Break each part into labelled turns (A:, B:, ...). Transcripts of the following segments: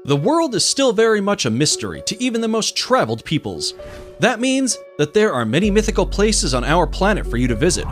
A: The world is still very much a mystery to even the most traveled peoples. That means that there are many mythical places on our planet for you to visit,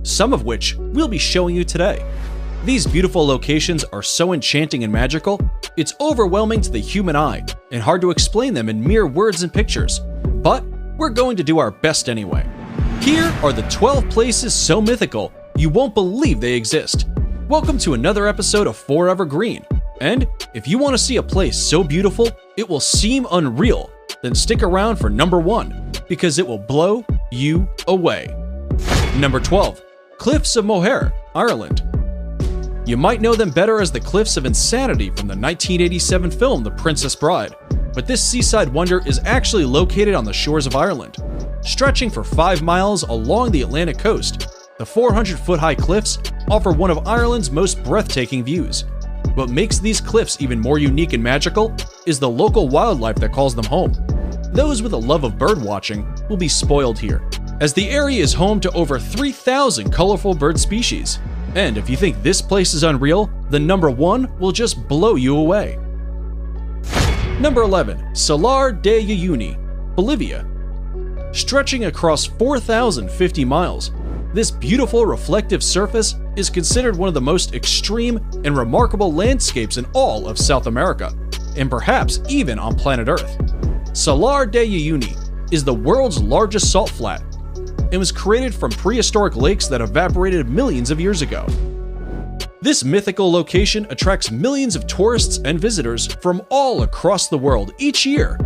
A: some of which we'll be showing you today. These beautiful locations are so enchanting and magical, it's overwhelming to the human eye and hard to explain them in mere words and pictures. But we're going to do our best anyway. Here are the 12 places so mythical you won't believe they exist. Welcome to another episode of Forever Green. And if you want to see a place so beautiful it will seem unreal, then stick around for number 1, because it will blow you away. Number 12. Cliffs of Moher, Ireland. You might know them better as the Cliffs of Insanity from the 1987 film The Princess Bride, but this seaside wonder is actually located on the shores of Ireland. Stretching for 5 miles along the Atlantic coast, the 400-foot-high cliffs offer one of Ireland's most breathtaking views. What makes these cliffs even more unique and magical is the local wildlife that calls them home. Those with a love of birdwatching will be spoiled here, as the area is home to over 3,000 colorful bird species. And if you think this place is unreal, then number 1 will just blow you away. Number 11. Salar de Uyuni, Bolivia. Stretching across 4,050 miles, this beautiful reflective surface is considered one of the most extreme and remarkable landscapes in all of South America, and perhaps even on planet Earth. Salar de Uyuni is the world's largest salt flat and was created from prehistoric lakes that evaporated millions of years ago. This mythical location attracts millions of tourists and visitors from all across the world each year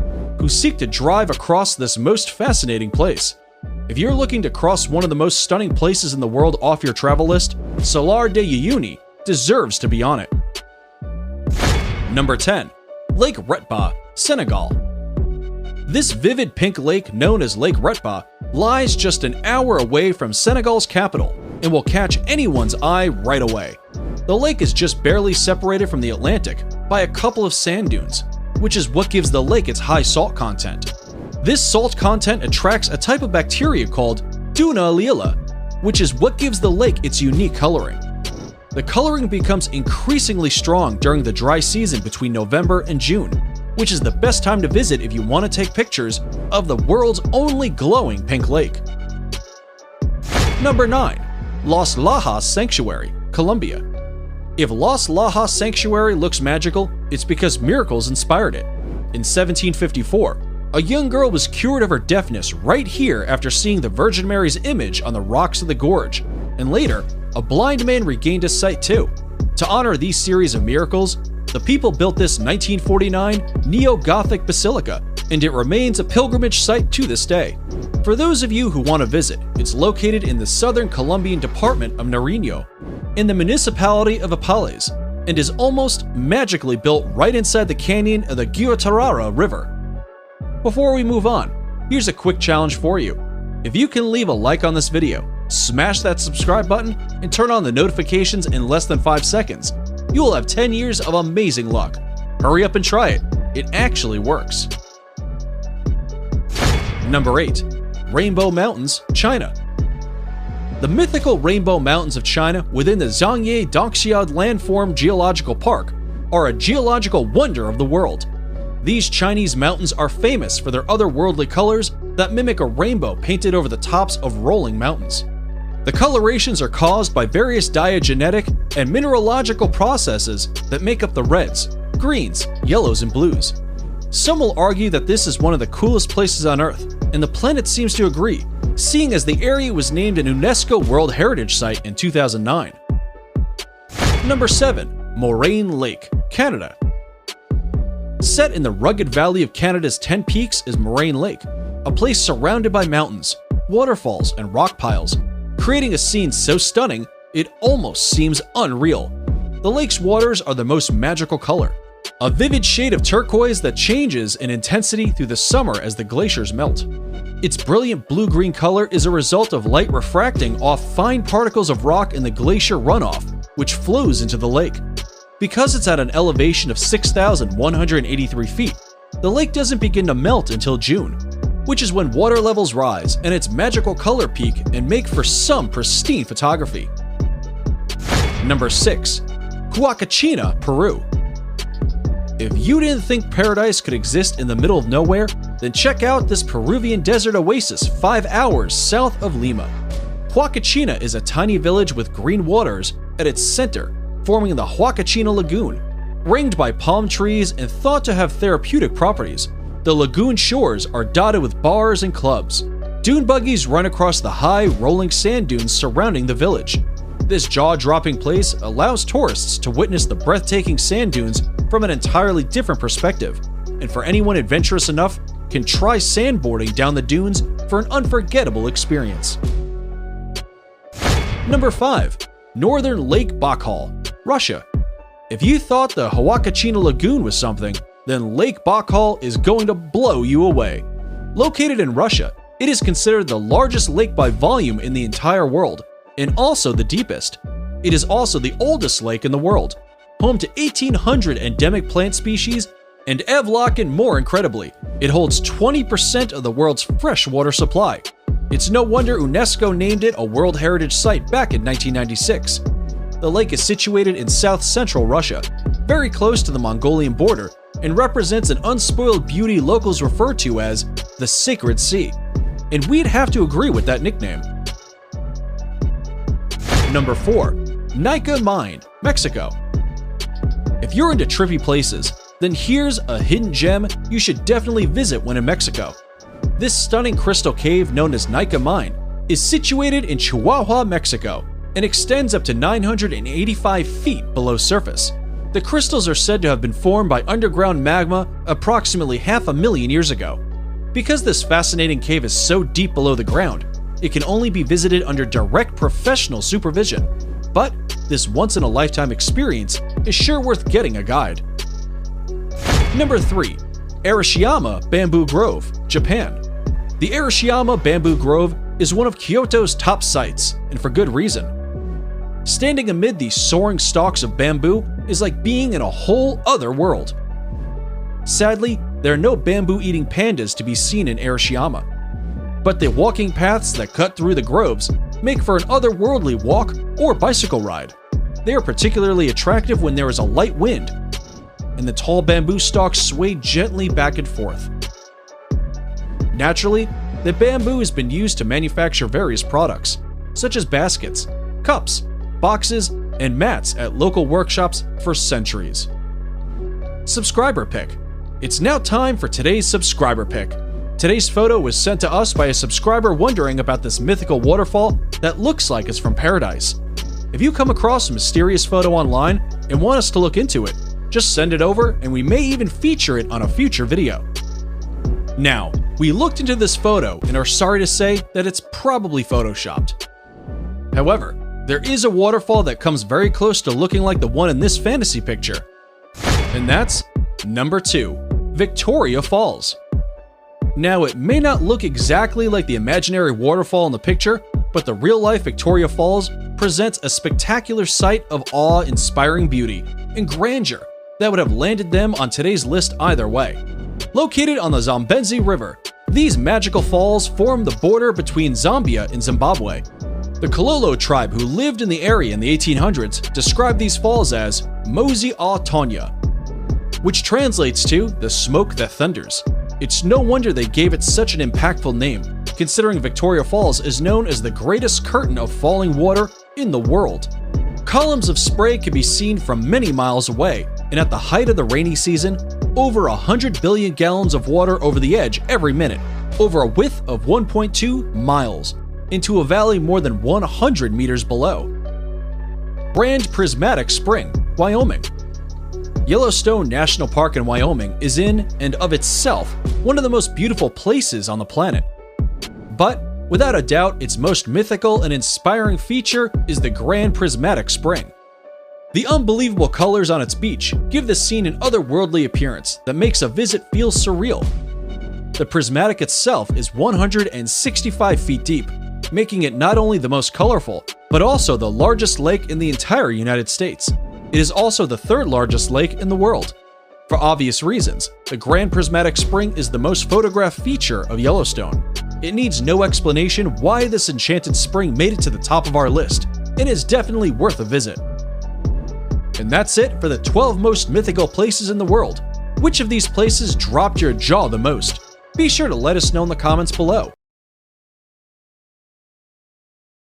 A: who seek to drive across this most fascinating place. If you're looking to cross one of the most stunning places in the world off your travel list, Salar de Uyuni deserves to be on it. Number 10. Lake Retba, Senegal. This vivid pink lake known as Lake Retba lies just an hour away from Senegal's capital and will catch anyone's eye right away. The lake is just barely separated from the Atlantic by a couple of sand dunes, which is what gives the lake its high salt content. This salt content attracts a type of bacteria called Duna lila, which is what gives the lake its unique coloring. The coloring becomes increasingly strong during the dry season between November and June, which is the best time to visit if you want to take pictures of the world's only glowing pink lake. Number 9. Los Lajas Sanctuary, Colombia. If Los Lajas Sanctuary looks magical, it's because miracles inspired it. In 1754, a young girl was cured of her deafness right here after seeing the Virgin Mary's image on the rocks of the gorge, and later, a blind man regained his sight too. To honor these series of miracles, the people built this 1949 neo-Gothic basilica, and it remains a pilgrimage site to this day. For those of you who want to visit, it's located in the southern Colombian department of Nariño, in the municipality of Apales, and is almost magically built right inside the canyon of the Guatarrara River. Before we move on, here's a quick challenge for you. If you can leave a like on this video, smash that subscribe button, and turn on the notifications in less than 5 seconds, you will have 10 years of amazing luck. Hurry up and try it. It actually works. Number 8. Rainbow Mountains, China. The mythical Rainbow Mountains of China within the Zhangye Dongxiad Landform Geological Park are a geological wonder of the world. These Chinese mountains are famous for their otherworldly colors that mimic a rainbow painted over the tops of rolling mountains. The colorations are caused by various diagenetic and mineralogical processes that make up the reds, greens, yellows, and blues. Some will argue that this is one of the coolest places on Earth, and the planet seems to agree, seeing as the area was named an UNESCO World Heritage Site in 2009. Number 7. Moraine Lake, Canada. Set in the rugged valley of Canada's 10 Peaks is Moraine Lake, a place surrounded by mountains, waterfalls, and rock piles, creating a scene so stunning it almost seems unreal. The lake's waters are the most magical color, a vivid shade of turquoise that changes in intensity through the summer as the glaciers melt. Its brilliant blue-green color is a result of light refracting off fine particles of rock in the glacier runoff, which flows into the lake. Because it's at an elevation of 6,183 feet, the lake doesn't begin to melt until June, which is when water levels rise and its magical color peak and make for some pristine photography. Number 6. Huacachina, Peru. If you didn't think paradise could exist in the middle of nowhere, then check out this Peruvian desert oasis 5 hours south of Lima. Huacachina is a tiny village with green waters at its center, forming the Huacachina Lagoon. Ringed by palm trees and thought to have therapeutic properties, the lagoon shores are dotted with bars and clubs. Dune buggies run across the high, rolling sand dunes surrounding the village. This jaw-dropping place allows tourists to witness the breathtaking sand dunes from an entirely different perspective, and for anyone adventurous enough, can try sandboarding down the dunes for an unforgettable experience. Number 5. Northern Lake Baikal, Russia. If you thought the Huacachina Lagoon was something, then Lake Baikal is going to blow you away. Located in Russia, it is considered the largest lake by volume in the entire world, and also the deepest. It is also the oldest lake in the world, home to 1,800 endemic plant species, and Evlock, more incredibly, it holds 20% of the world's freshwater supply. It's no wonder UNESCO named it a World Heritage Site back in 1996. The lake is situated in south-central Russia, very close to the Mongolian border, and represents an unspoiled beauty locals refer to as the Sacred Sea. And we'd have to agree with that nickname. Number 4. Nika Mine, Mexico. If you're into trippy places, then here's a hidden gem you should definitely visit when in Mexico. This stunning crystal cave known as Nika Mine is situated in Chihuahua, Mexico, and extends up to 985 feet below surface. The crystals are said to have been formed by underground magma approximately 500,000 years ago. Because this fascinating cave is so deep below the ground, it can only be visited under direct professional supervision. But this once-in-a-lifetime experience is sure worth getting a guide. Number 3. Arashiyama Bamboo Grove, Japan. The Arashiyama Bamboo Grove is one of Kyoto's top sites, and for good reason. Standing amid these soaring stalks of bamboo is like being in a whole other world. Sadly, there are no bamboo-eating pandas to be seen in Arashiyama, but the walking paths that cut through the groves make for an otherworldly walk or bicycle ride. They are particularly attractive when there is a light wind, and the tall bamboo stalks sway gently back and forth. Naturally, the bamboo has been used to manufacture various products, such as baskets, cups, boxes, and mats at local workshops for centuries. Subscriber pick. It's now time for today's subscriber pick. Today's photo was sent to us by a subscriber wondering about this mythical waterfall that looks like it's from paradise. If you come across a mysterious photo online and want us to look into it, just send it over and we may even feature it on a future video. Now, we looked into this photo and are sorry to say that it's probably photoshopped. However, there is a waterfall that comes very close to looking like the one in this fantasy picture. And that's number 2, Victoria Falls. Now, it may not look exactly like the imaginary waterfall in the picture, but the real-life Victoria Falls presents a spectacular sight of awe-inspiring beauty and grandeur that would have landed them on today's list either way. Located on the Zambezi River, these magical falls form the border between Zambia and Zimbabwe. The Kololo tribe who lived in the area in the 1800s described these falls as Mosi a Tonya, which translates to the smoke that thunders. It's no wonder they gave it such an impactful name, considering Victoria Falls is known as the greatest curtain of falling water in the world. Columns of spray can be seen from many miles away, and at the height of the rainy season, over 100 billion gallons of water over the edge every minute, over a width of 1.2 miles, into a valley more than 100 meters below. Grand Prismatic Spring, Wyoming. Yellowstone National Park in Wyoming is in and of itself one of the most beautiful places on the planet. But without a doubt, its most mythical and inspiring feature is the Grand Prismatic Spring. The unbelievable colors on its beach give the scene an otherworldly appearance that makes a visit feel surreal. The prismatic itself is 165 feet deep, making it not only the most colorful, but also the largest lake in the entire United States. It is also the third largest lake in the world. For obvious reasons, the Grand Prismatic Spring is the most photographed feature of Yellowstone. It needs no explanation why this enchanted spring made it to the top of our list, and is definitely worth a visit. And that's it for the 12 most mythical places in the world. Which of these places dropped your jaw the most? Be sure to let us know in the comments below.